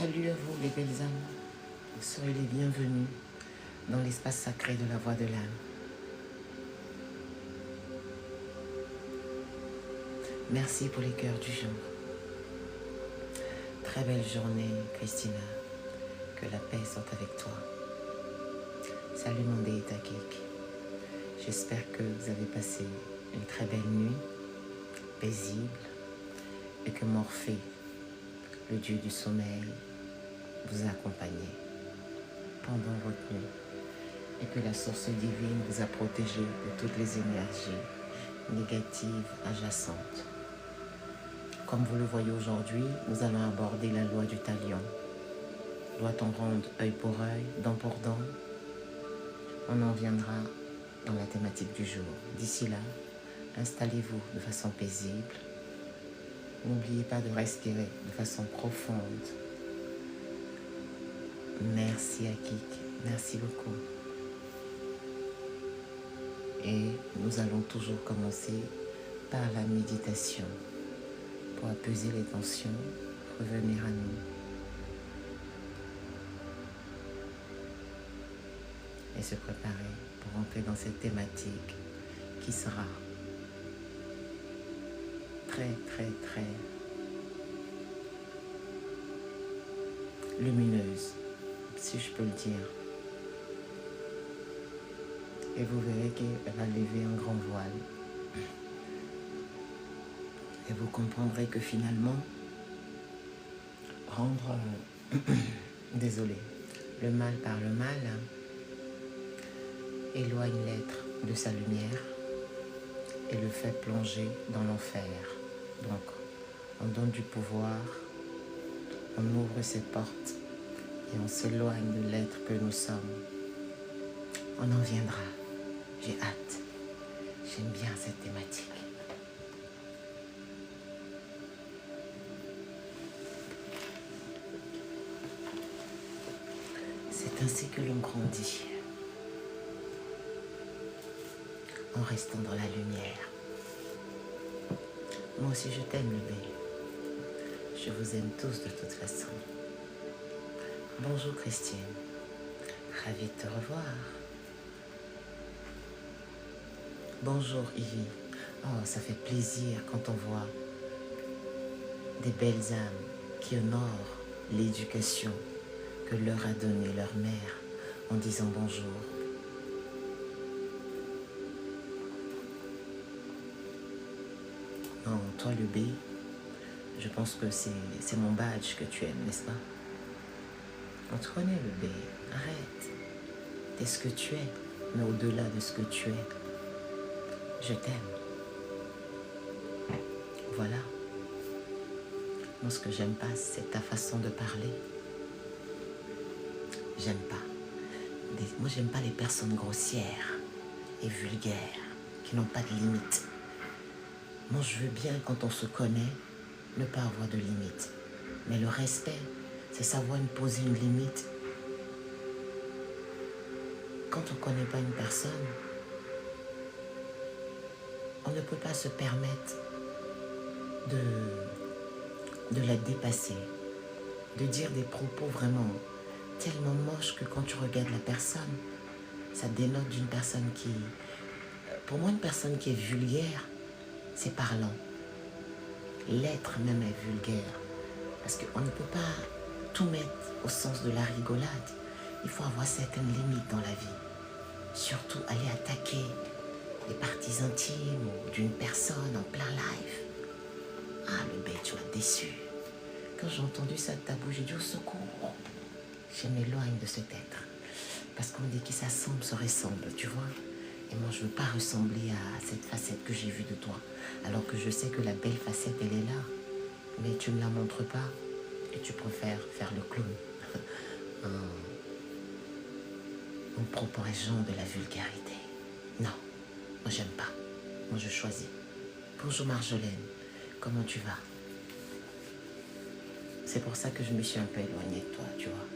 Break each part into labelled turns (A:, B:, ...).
A: Salut à vous les belles âmes, soyez les bienvenus dans l'espace sacré de la voix de l'âme. Merci pour les cœurs du jour. Très belle journée Christina, que la paix soit avec toi. Salut mon déita Kik, j'espère que vous avez passé une très belle nuit, paisible, et que Morphée, le dieu du sommeil, vous a accompagné pendant votre nuit et que la source divine vous a protégé de toutes les énergies négatives adjacentes. Comme vous le voyez aujourd'hui, nous allons aborder la loi du talion. Doit-on rendre œil pour œil, dent pour dent? On en viendra dans la thématique du jour. D'ici là, installez-vous de façon paisible. N'oubliez pas de respirer de façon profonde. Merci à Kik, merci beaucoup. Et nous allons toujours commencer par la méditation pour apaiser les tensions, revenir à nous. Et se préparer pour entrer dans cette thématique qui sera très lumineuse, si je peux le dire. Et vous verrez qu'elle va lever un grand voile. Et vous comprendrez que finalement, rendre, désolé, le mal par le mal, éloigne l'être de sa lumière et le fait plonger dans l'enfer. Donc, on donne du pouvoir, on ouvre ses portes et on s'éloigne de l'être que nous sommes. On en viendra. J'ai hâte. J'aime bien cette thématique. C'est ainsi que l'on grandit, en restant dans la lumière. Moi aussi je t'aime, le bébé. Je vous aime tous de toute façon. Bonjour Christine, ravie de te revoir. Bonjour Ivy. Oh, ça fait plaisir quand on voit des belles âmes qui honorent l'éducation que leur a donnée leur mère en disant bonjour. Non, toi le B, je pense que c'est mon badge que tu aimes, n'est-ce pas? On te connaît le B, arrête. T'es ce que tu es, mais au-delà de ce que tu es, je t'aime. Voilà. Moi, ce que j'aime pas, c'est ta façon de parler. J'aime pas. Moi, j'aime pas les personnes grossières et vulgaires, qui n'ont pas de limite. Moi, je veux bien, quand on se connaît, ne pas avoir de limite. Mais le respect, c'est savoir imposer une limite. Quand on ne connaît pas une personne, on ne peut pas se permettre de la dépasser, de dire des propos vraiment tellement moches que quand tu regardes la personne, ça dénote d'une personne qui... Pour moi, une personne qui est vulgaire, c'est parlant. L'être même est vulgaire. Parce qu'on ne peut pas tout mettre au sens de la rigolade. Il faut avoir certaines limites dans la vie. Surtout aller attaquer les parties intimes ou d'une personne en plein live. Ah, le bête, tu m'as déçu. Quand j'ai entendu ça de ta bouche, j'ai dit au secours. Je m'éloigne de cet être. Parce qu'on dit qui s'assemble se ressemble, tu vois. Et moi, je ne veux pas ressembler à cette facette que j'ai vue de toi. Alors que je sais que la belle facette, elle est là. Mais tu ne me la montres pas. Et tu préfères faire le clown. En propageant de la vulgarité. Non, moi, j'aime pas. Moi, je choisis. Bonjour Marjolaine, comment tu vas? C'est pour ça que je me suis un peu éloignée de toi, tu vois.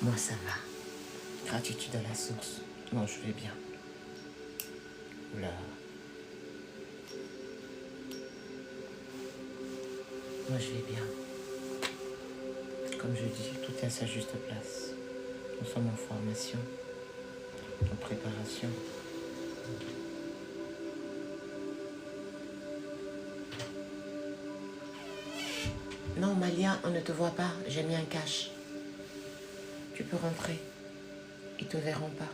A: Moi, ça va. Gratitude à la source. Non, je vais bien. Oula. Moi, je vais bien. Comme je dis, tout est à sa juste place. Nous sommes en formation, en préparation. Non, Malia, on ne te voit pas. J'ai mis un cache. Tu peux rentrer. Ils te verront pas.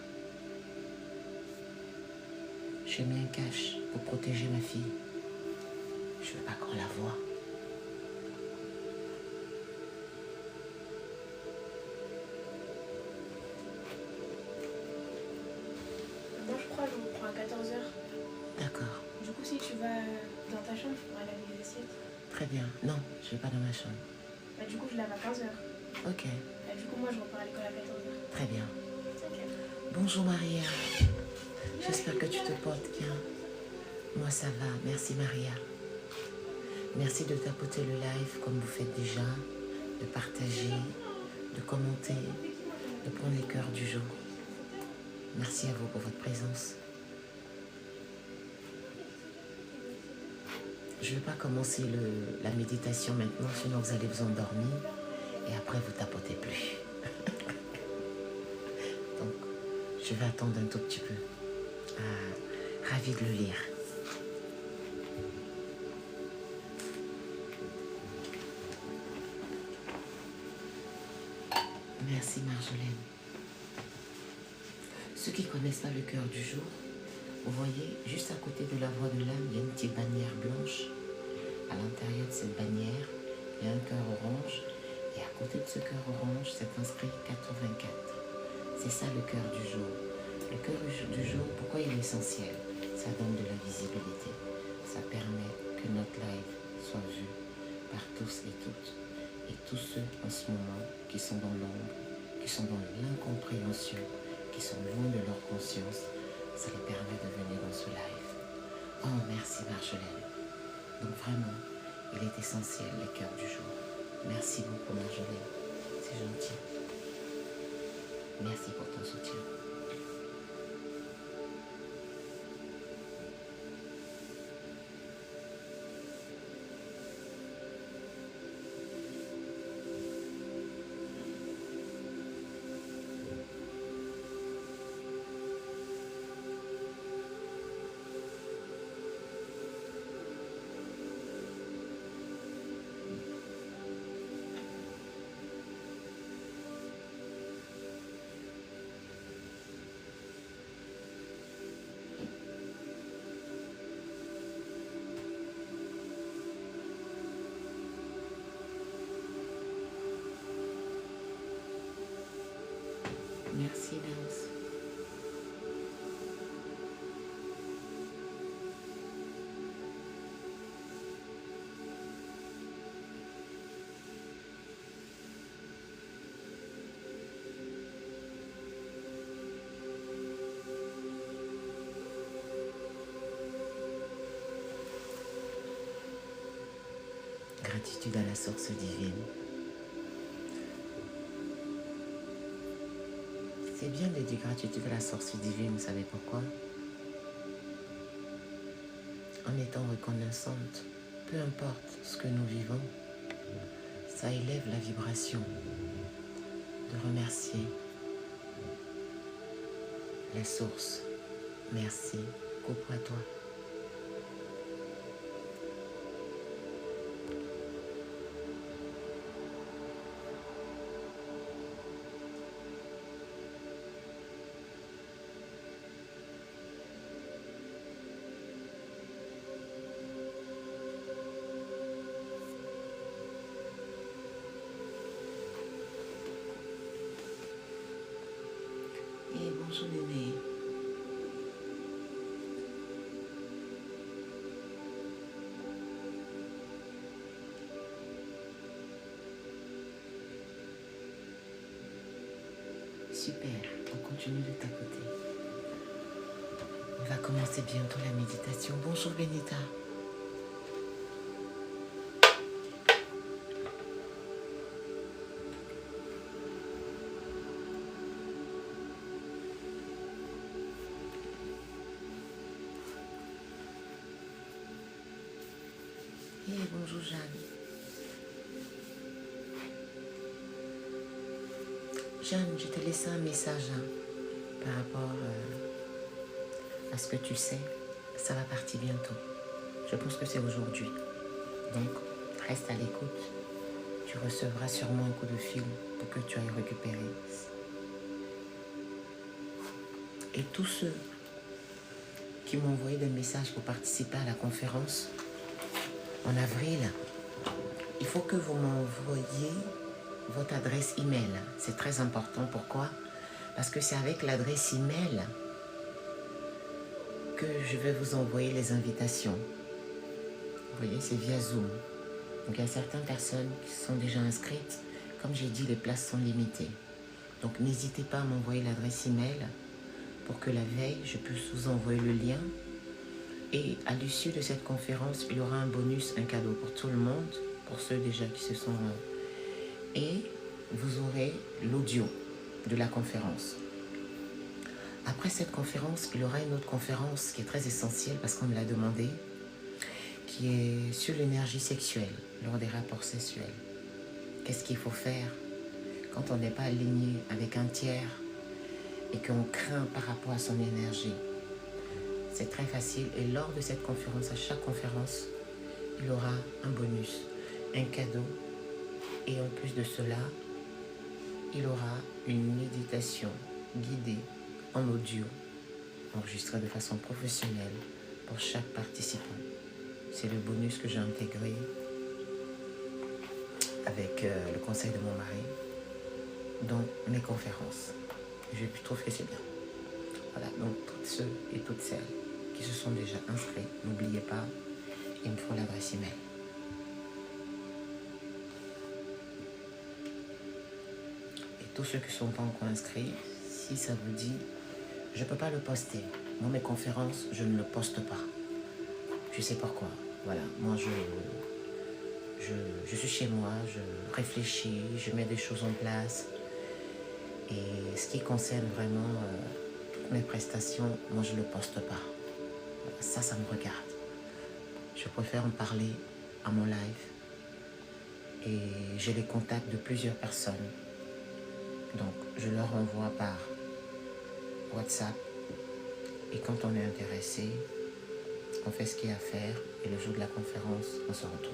A: J'ai mis un cache pour protéger ma fille. Je veux pas qu'on la voie.
B: Moi, je crois que je vous prends à 14 h.
A: D'accord.
B: Du coup, si tu vas dans ta chambre, je pourrais laver les assiettes.
A: Très bien. Non, je vais pas dans ma chambre.
B: Bah, du coup, je lave à 15 h.
A: Ok.
B: Bah, du coup, moi, je repars à l'école à 14 h.
A: Très bien.
B: Ok.
A: Bonjour Maria. J'espère que tu te portes bien. Moi ça va. Merci Maria. Merci de tapoter le live comme vous faites déjà, de partager, de commenter, de prendre les cœurs du jour. Merci à vous pour votre présence. Je ne vais pas commencer la méditation maintenant, sinon vous allez vous endormir et après vous tapotez plus. Donc, je vais attendre un tout petit peu. Ah, ravi de le lire. Merci Marjolaine. Ceux qui ne connaissent pas le cœur du jour, vous voyez, juste à côté de la voix de l'âme, il y a une petite bannière blanche. À l'intérieur de cette bannière, il y a un cœur orange. Et à côté de ce cœur orange, c'est inscrit 84. C'est ça le cœur du jour. Le cœur du jour, pourquoi il est essentiel? Ça donne de la visibilité. Ça permet que notre live soit vu par tous et toutes. Et tous ceux en ce moment qui sont dans l'ombre, qui sont dans l'incompréhension, qui sont loin de leur conscience, ça les permet de venir dans ce live. Oh, merci Marjolaine. Donc vraiment, il est essentiel, le cœur du jour. Merci beaucoup Marjolaine, c'est gentil. Merci pour ton soutien. Merci Lance. Gratitude à la source divine. C'est bien de dire gratitude à la source divine, vous savez pourquoi? En étant reconnaissante, peu importe ce que nous vivons, ça élève la vibration de remercier la source. Merci, coucou à toi. Et bonjour Néné. Super, on continue de tapoter. On va commencer bientôt la méditation. Bonjour Benita. bonjour Jeanne. Jeanne, je t'ai laissé un message par rapport à ce que tu sais. Ça va partir bientôt. Je pense que c'est aujourd'hui. Donc, reste à l'écoute. Tu recevras sûrement un coup de fil pour que tu ailles récupérer. Et tous ceux qui m'ont envoyé des messages pour participer à la conférence en avril, il faut que vous m'envoyiez votre adresse email. C'est très important. Pourquoi? Parce que c'est avec l'adresse email que je vais vous envoyer les invitations. Vous voyez, c'est via Zoom. Donc il y a certaines personnes qui sont déjà inscrites. Comme j'ai dit, les places sont limitées. Donc n'hésitez pas à m'envoyer l'adresse email pour que la veille, je puisse vous envoyer le lien. Et à l'issue de cette conférence, il y aura un bonus, un cadeau pour tout le monde, pour ceux déjà qui se sont... Et vous aurez l'audio de la conférence. Après cette conférence, il y aura une autre conférence qui est très essentielle parce qu'on me l'a demandé, qui est sur l'énergie sexuelle lors des rapports sexuels. Qu'est-ce qu'il faut faire quand on n'est pas aligné avec un tiers et qu'on craint par rapport à son énergie? C'est très facile et lors de cette conférence, à chaque conférence, il y aura un bonus, un cadeau et en plus de cela, il y aura une méditation guidée en audio, enregistrée de façon professionnelle pour chaque participant. C'est le bonus que j'ai intégré avec le conseil de mon mari dans mes conférences. Je trouve que c'est bien. Voilà, donc toutes ceux et toutes celles qui se sont déjà inscrits, n'oubliez pas, il me faut l'adresse email. Et tous ceux qui ne sont pas encore inscrits, si ça vous dit, je ne peux pas le poster. Moi, mes conférences, je ne le poste pas. Je sais pourquoi. Voilà, moi, je suis chez moi, je réfléchis, je mets des choses en place. Et ce qui concerne vraiment mes prestations, moi, je ne le poste pas. Ça me regarde. Je préfère en parler à mon live. Et j'ai les contacts de plusieurs personnes. Donc, je leur envoie par WhatsApp. Et quand on est intéressé, on fait ce qu'il y a à faire. Et le jour de la conférence, on se retrouve.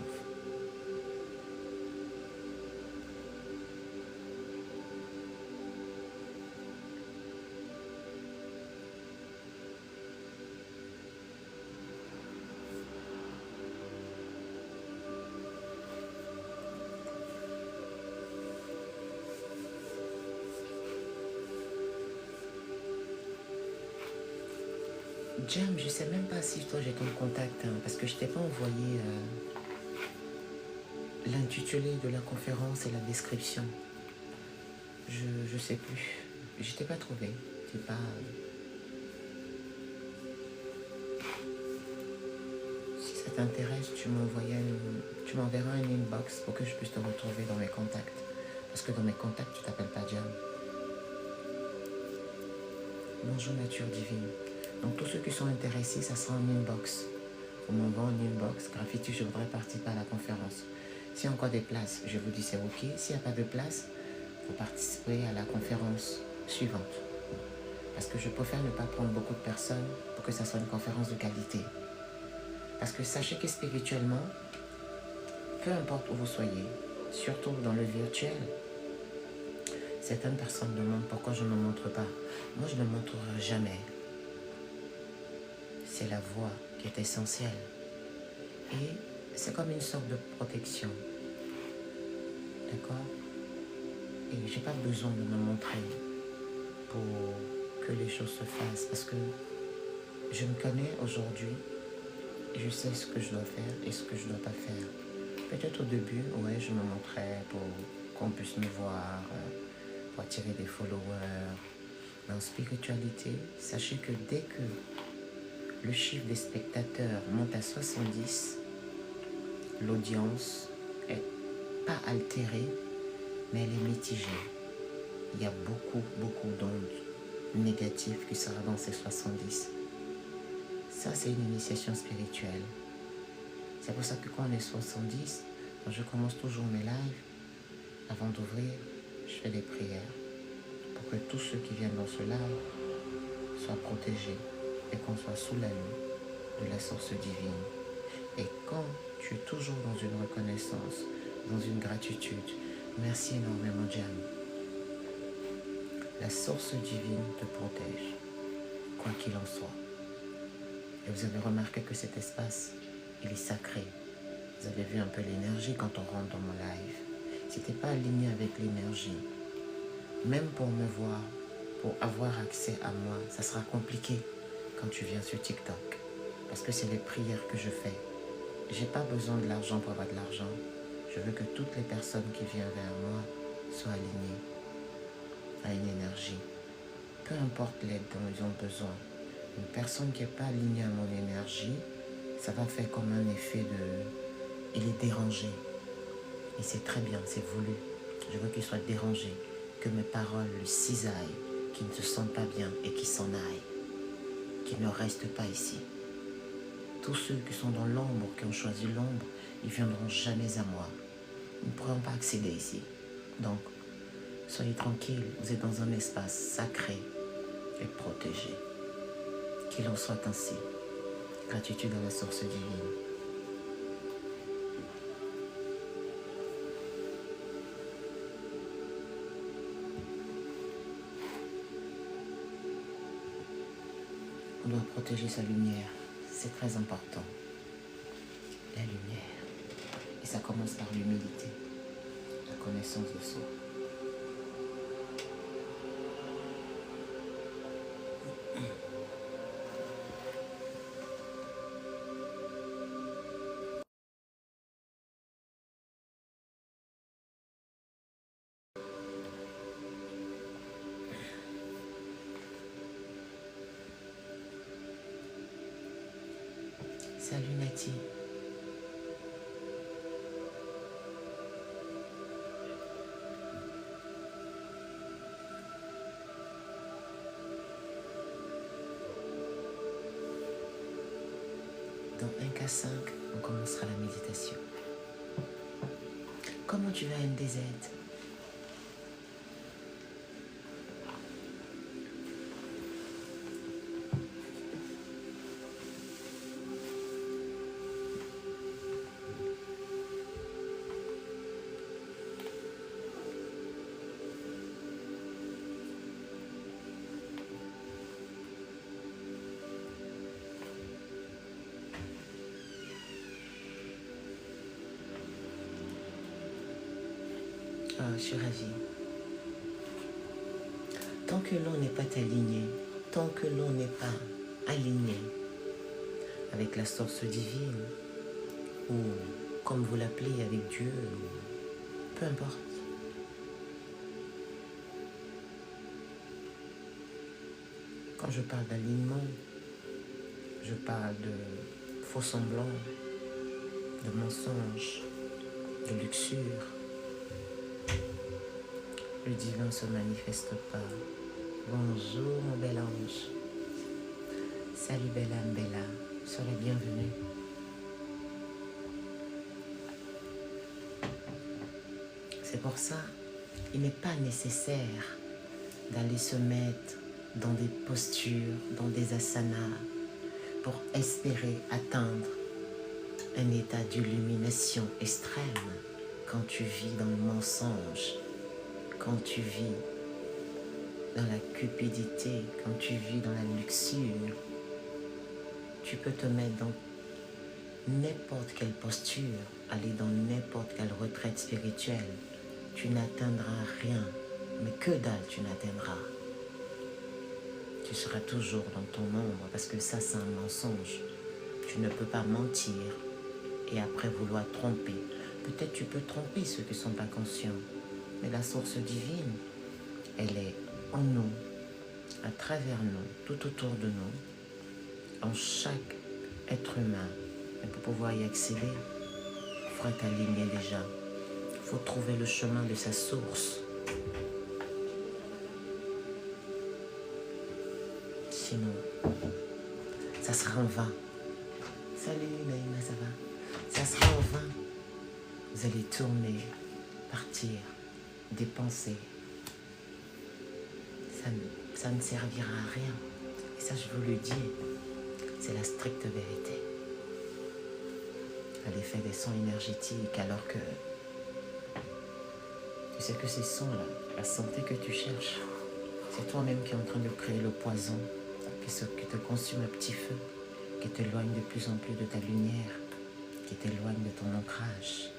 A: Jam, je sais même pas si toi j'ai ton contact, parce que je t'ai pas envoyé l'intitulé de la conférence et la description. Je sais plus. Je t'ai pas trouvé. C'est pas... Si ça t'intéresse, tu m'enverras un inbox pour que je puisse te retrouver dans mes contacts. Parce que dans mes contacts, tu t'appelles pas Jam. Bonjour Nature Divine. Donc tous ceux qui sont intéressés, ça sera en inbox. Vous m'envoie en inbox. Graffiti, je voudrais participer à la conférence. S'il y a encore des places, je vous dis c'est ok. S'il n'y a pas de place, vous participerez à la conférence suivante. Parce que je préfère ne pas prendre beaucoup de personnes pour que ça soit une conférence de qualité. Parce que sachez que spirituellement, peu importe où vous soyez, surtout dans le virtuel, certaines personnes demandent pourquoi je ne me montre pas. Moi, je ne me montrerai jamais. C'est la voix qui est essentielle. Et c'est comme une sorte de protection. D'accord? Et je n'ai pas besoin de me montrer pour que les choses se fassent. Parce que je me connais aujourd'hui et je sais ce que je dois faire et ce que je ne dois pas faire. Peut-être au début, ouais, je me montrais pour qu'on puisse me voir, pour attirer des followers. Mais en spiritualité, sachez que dès que le chiffre des spectateurs monte à 70, l'audience n'est pas altérée, mais elle est mitigée. Il y a beaucoup d'ondes négatives qui sera dans ces 70. Ça, c'est une initiation spirituelle. C'est pour ça que quand on est 70, quand je commence toujours mes lives, avant d'ouvrir, je fais des prières pour que tous ceux qui viennent dans ce live soient protégés et qu'on soit sous la lune de la source divine. Et quand tu es toujours dans une reconnaissance, dans une gratitude, merci énormément, Diane. La source divine te protège, quoi qu'il en soit. Et vous avez remarqué que cet espace, il est sacré. Vous avez vu un peu l'énergie quand on rentre dans mon live. Si tu n'es pas aligné avec l'énergie, même pour me voir, pour avoir accès à moi, ça sera compliqué quand tu viens sur TikTok. Parce que c'est les prières que je fais. J'ai pas besoin de l'argent pour avoir de l'argent. Je veux que toutes les personnes qui viennent vers moi soient alignées à une énergie. Peu importe l'aide dont ils ont besoin. Une personne qui n'est pas alignée à mon énergie, ça va faire comme un effet de... Il est dérangé. Et c'est très bien, c'est voulu. Je veux qu'il soit dérangé, que mes paroles le cisaillent, qu'il ne se sente pas bien et qu'il s'en aille, qu'il ne reste pas ici. Tous ceux qui sont dans l'ombre, qui ont choisi l'ombre, ils ne viendront jamais à moi. Ils ne pourront pas accéder ici. Donc, soyez tranquilles, vous êtes dans un espace sacré et protégé. Qu'il en soit ainsi. Gratitude à la source divine. On doit protéger sa lumière. C'est très important. La lumière. Et ça commence par l'humilité. La connaissance de soi. Salut Nati. Dans 1K5, on commencera la méditation. Comment tu vas, MDZ? Oh, je suis ravie. Tant que l'on n'est pas aligné, tant que l'on n'est pas aligné avec la source divine, ou comme vous l'appelez avec Dieu, peu importe. Quand je parle d'alignement, je parle de faux semblants, de mensonges, de luxure. Le divin ne se manifeste pas. Bonjour mon bel ange. Salut belle âme, belle âme. Sois la bienvenue. C'est pour ça, il n'est pas nécessaire d'aller se mettre dans des postures, dans des asanas, pour espérer atteindre un état d'illumination extrême quand tu vis dans le mensonge, quand tu vis dans la cupidité, quand tu vis dans la luxure. Tu peux te mettre dans n'importe quelle posture, aller dans n'importe quelle retraite spirituelle. Tu n'atteindras rien, mais que dalle tu n'atteindras. Tu seras toujours dans ton ombre parce que ça c'est un mensonge. Tu ne peux pas mentir et après vouloir tromper. Peut-être tu peux tromper ceux qui ne sont pas conscients, mais la source divine, elle est en nous, à travers nous, tout autour de nous, en chaque être humain. Et pour pouvoir y accéder, il faut être aligné déjà. Il faut trouver le chemin de sa source. Sinon, ça sera en vain. Salut Naïma, ça va? Ça sera en vain. Vous allez tourner, partir, dépenser. Ça ne servira à rien. Et ça, je vous le dis, c'est la stricte vérité. À l'effet des sons énergétiques, alors que tu sais que ces sons-là, la santé que tu cherches, c'est toi-même qui es en train de créer le poison qui te consume à petit feu, qui t'éloigne de plus en plus de ta lumière, qui t'éloigne de ton ancrage.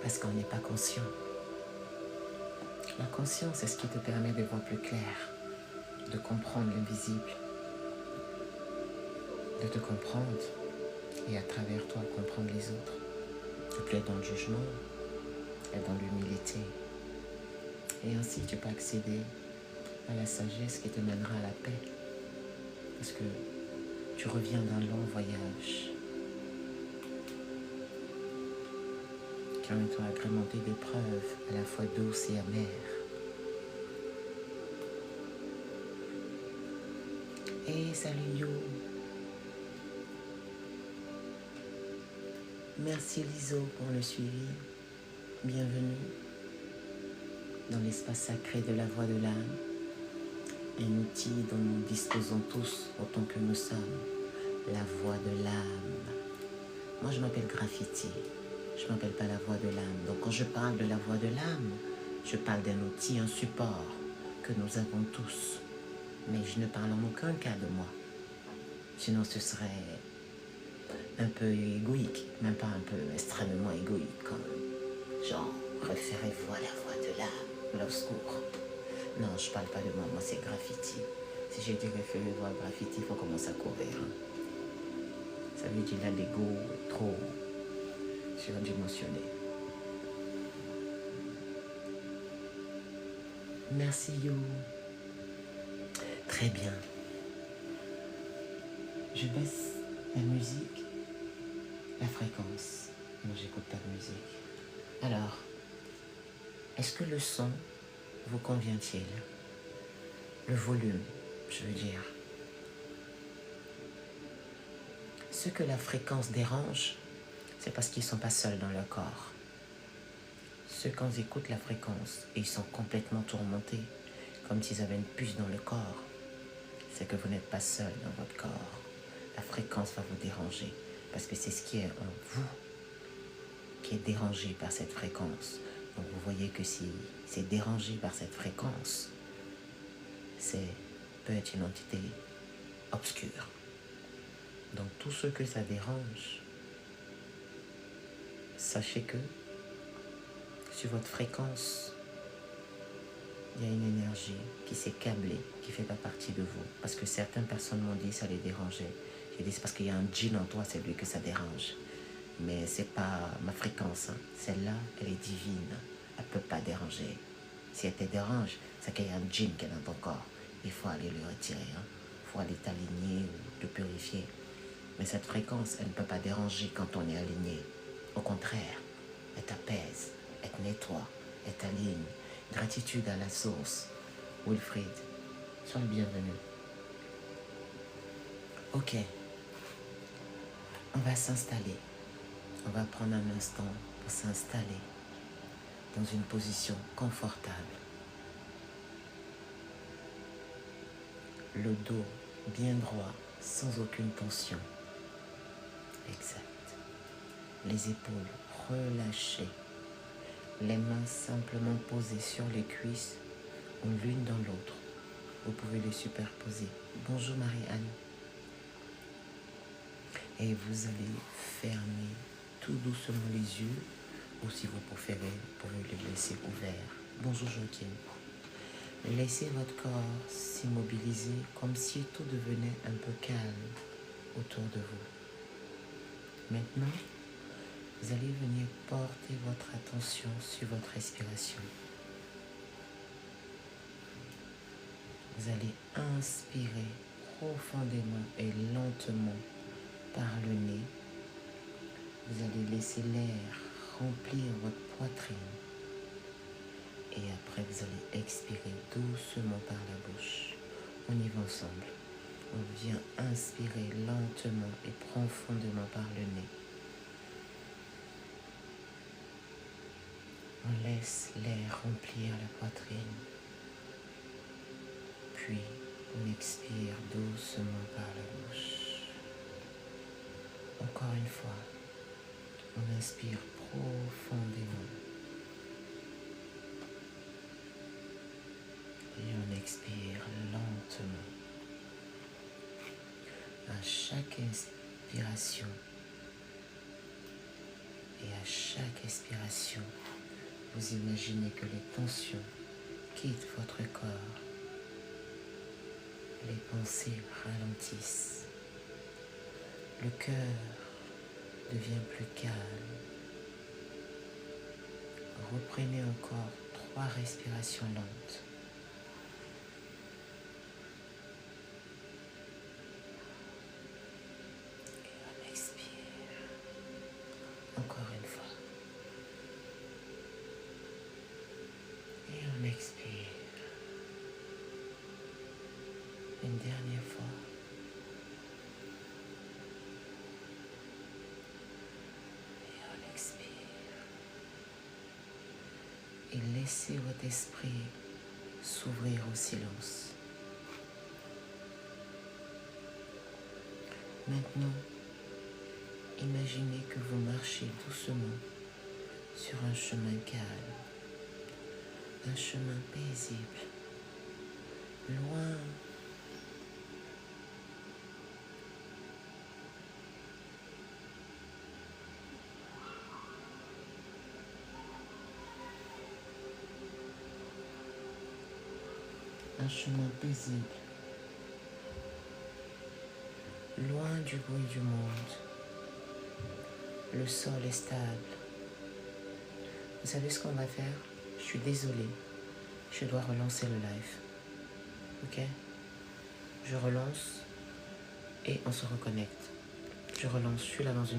A: Parce qu'on n'est pas conscient. La conscience, c'est ce qui te permet de voir plus clair, de comprendre l'invisible, de te comprendre et à travers toi comprendre les autres. Ne plus être dans le jugement, être dans l'humilité. Et ainsi, tu peux accéder à la sagesse qui te mènera à la paix. Parce que tu reviens d'un long voyage qui ont été agrémenté d'épreuves à la fois douces et amères. Et salut Yo. Merci Liso pour le suivi. Bienvenue dans l'espace sacré de la voix de l'âme. Un outil dont nous disposons tous autant que nous sommes. La voix de l'âme. Moi je m'appelle Graffiti. Je ne m'appelle pas la voix de l'âme. Donc quand je parle de la voix de l'âme, je parle d'un outil, un support que nous avons tous. Mais je ne parle en aucun cas de moi. Sinon ce serait un peu égoïque, même pas un peu, extrêmement égoïque quand même. Genre, référez-vous à la voix de l'âme, l'obscour. Non, je parle pas de moi, moi c'est Graffiti. Si j'ai dit référez-vous à Graffiti, il faut commencer à courir. Hein. Ça veut dire là l'ego trop surdimensionné. Merci Yo. Très bien. Je baisse la musique, la fréquence. Non, j'écoute pas de musique. Alors, est-ce que le son vous convient-il? Le volume, je veux dire. Ceux que la fréquence dérange, c'est parce qu'ils ne sont pas seuls dans leur corps. Ceux quand ils écoutent la fréquence et ils sont complètement tourmentés, comme s'ils avaient une puce dans le corps, c'est que vous n'êtes pas seul dans votre corps. La fréquence va vous déranger, parce que c'est ce qui est en vous qui est dérangé par cette fréquence. Donc vous voyez que si c'est dérangé par cette fréquence, c'est peut être une entité obscure. Donc tout ce que ça dérange, sachez que sur votre fréquence, il y a une énergie qui s'est câblée, qui ne fait pas partie de vous. Parce que certaines personnes m'ont dit que ça les dérangeait. J'ai dit c'est parce qu'il y a un djinn en toi, c'est lui que ça dérange. Mais ce n'est pas ma fréquence. Hein. Celle-là, elle est divine. Elle ne peut pas déranger. Si elle te dérange, c'est qu'il y a un djinn qui est dans ton corps. Il faut aller le retirer. Il faut aller t'aligner ou te purifier. Mais cette fréquence, elle ne peut pas déranger quand on est aligné. Au contraire, elle t'apaise, elle te nettoie, elle t'aligne. Gratitude à la source. Wilfried, sois le bienvenu. Ok. On va s'installer. On va prendre un instant pour s'installer dans une position confortable. Le dos bien droit, sans aucune tension. Exact. Les épaules relâchées. Les mains simplement posées sur les cuisses ou l'une dans l'autre. Vous pouvez les superposer. Bonjour Marie-Anne. Et vous allez fermer tout doucement les yeux, ou si vous préférez, vous pouvez les laisser ouverts. Bonjour Joaquin. Laissez votre corps s'immobiliser comme si tout devenait un peu calme autour de vous. Maintenant, vous allez venir porter votre attention sur votre respiration. Vous allez inspirer profondément et lentement par le nez. Vous allez laisser l'air remplir votre poitrine. Et après, vous allez expirer doucement par la bouche. On y va ensemble. On vient inspirer lentement et profondément par le nez. On laisse l'air remplir la poitrine. Puis, on expire doucement par la bouche. Encore une fois, on inspire profondément. Et on expire lentement. À chaque inspiration et à chaque expiration, vous imaginez que les tensions quittent votre corps. Les pensées ralentissent. Le cœur devient plus calme. Reprenez encore 3 respirations lentes. Et on expire. Encore une fois. Et on expire. Une dernière fois. Et on expire. Et laissez votre esprit s'ouvrir au silence. Maintenant, imaginez que vous marchez doucement sur un chemin calme, un chemin paisible, loin un chemin paisible, loin du bruit du monde. Le sol est stable. Vous savez ce qu'on va faire? Je suis désolée. Je dois relancer le live. Ok? Je relance et on se reconnecte. Je relance, je suis là dans une